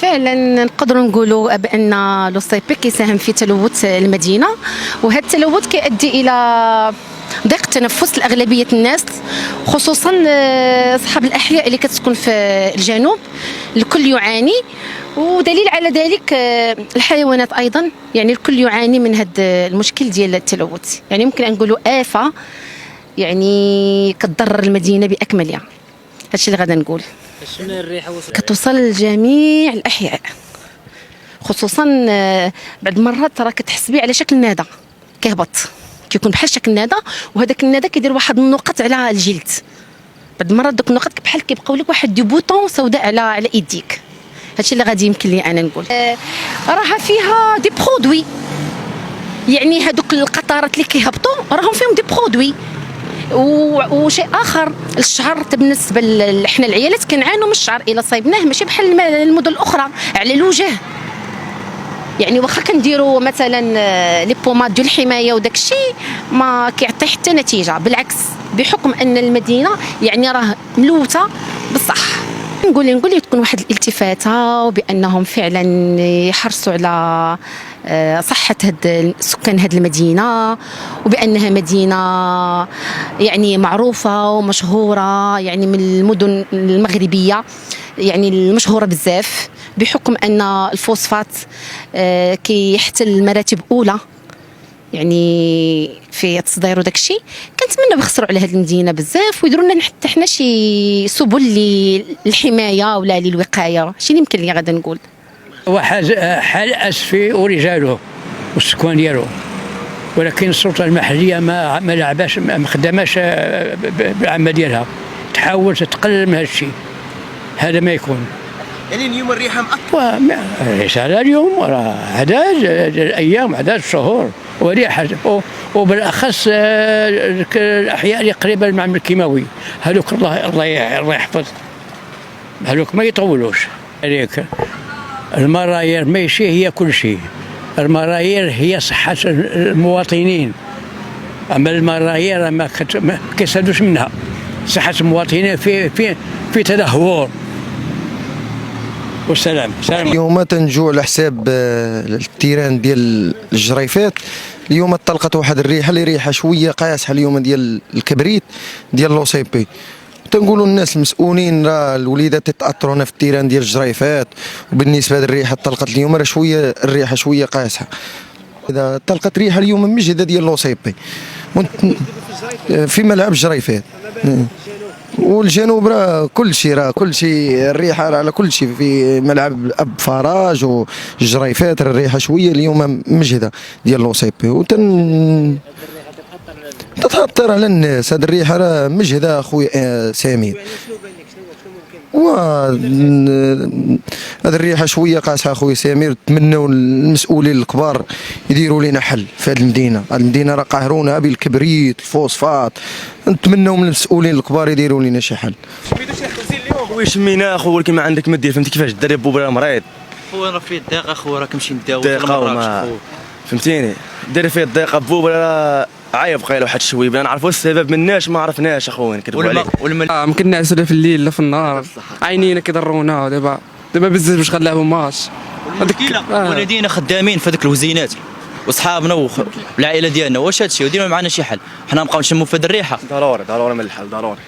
فعلا نقدروا نقولوا بان لو سي بي كيساهم في تلوث المدينه، وهذا التلوث كيؤدي الى ضيق التنفس لاغلبيه الناس، خصوصا اصحاب الاحياء اللي كتسكن في الجنوب. الكل يعاني، ودليل على ذلك الحيوانات ايضا، يعني الكل يعاني من هذا المشكل ديال التلوث. يعني يمكن ان نقولوا آفة يعني كتضرر المدينه باكملها. هادشي اللي غادا نقول. شنو الريحه كتوصل لجميع الاحياء، خصوصا بعض المرات راه كتحس به على شكل نادى كيهبط، كيكون بحال شكل نادى، وهذاك النادى كيدير واحد النقط على الجلد. بعض المرات دوك النقط بحال كيبقاو لك واحد دي بوطون سوداء على ايديك. هادشي اللي غادي يمكن لي انا نقول. راها فيها دي برودوي، يعني هذوك القطرات اللي كيهبطوا راهم فيهم دي برودوي. وشيء اخر، الشعر بالنسبه حنا العيالات كنعانوا من الشعر الا صايبناه، ماشي بحال المدن الاخرى على الوجه. يعني واخا كنديروا مثلا لي بوماد ديال الحمايه وداك الشيء ما كيعطي حتى نتيجه، بالعكس بحكم ان المدينه يعني راه ملوثه بصح. نقول تكون واحد الالتفاته، وبانهم فعلا يحرصوا على صحه سكان هذه المدينه، وبانها مدينه يعني معروفه ومشهوره، يعني من المدن المغربيه يعني المشهوره بزاف، بحكم ان الفوسفات كيحتل المراتب اولى يعني في تصدير وداك الشيء. كنتمنى بيخسروا على هذه المدينه بزاف، ويديروا لنا حتى حنا شي سبل للحمايه ولا للوقايه. شي اللي يمكن لي غادا نقول. هو حال اسفي ورجاله والسكان ديالو، ولكن السلطه المحليه ما لعباش، ما خداماش بالعمل ديالها، تحاول تقلل من هذا الشيء. هذا ما يكون. يعني اليوم الريحه مأثرة. ليس على اليوم، راه عدد الايام، عدد الشهور، وريحه وبالاخص الاحياء اللي قريبه من الكيماوي، هذوك الله يحفظ، هذوك ما يطولوش. عليك المراير ماشي هي كل شيء، المراير هي صحه المواطنين، اما المراير ما كيستافدوش منها. صحه المواطنين في تدهور. والسلام. اليوم تنجو على حساب التيران ديال الجريفات. اليوم طلقت واحد الريحه اللي ريحه شويه قاصحه اليوم ديال الكبريت ديال لو سي بي. تنقولوا الناس المسؤولين راه الوليدات تاثرون في التيران ديال الجريفات، وبالنسبه لهذه الريحه طلقت اليوم راه شويه الريحه شويه قاصحه. اذا طلقت ريحه اليوم مجهده ديال لو سي بي في ملعب الجريفات والجنوب، راه كل شيء الريحه على كل شيء في ملعب اب فراج والجريفات. الريحه شويه اليوم مجهده ديال لو سي بي، تتأثر على الناس. هذه الريحه راه مجهده اخويا سمير، هذه الريحه شويه قاصحه اخويا سمير. نتمنوا المسؤولين الكبار يديروا لنا حل في هذه المدينه. هذه المدينه راه قاهرونا بالكبريت الفوسفات. نتمنوا من المسؤولين الكبار يديروا لنا شي حل. خويا شمينا اخو، ولكن ما عندك ما دير. فهمتي كيفاش الدري بوبا مريض خويا، راه فيه الضيق اخويا، راه كنمشي نداوي فهمتيني. دير فيه الضيقه بوبا راه عايب قايله واحد الشويبه. ما نعرفوا السبب مناش، ما عرفناش اخويا، نكذبوا عليك. ما كنعسوا لا في الليل لا في النهار، عينينا كيضرونا. دابا بزاف باش غنلعبوا ماتش. والدينا خدامين في هذوك الوزينات وصحابنا والعائله ديالنا. واش هادشي وديروا معنا شي حل؟ حنا نبقاو نشموا في هذه الريحه. ضروري من الحل ضروري.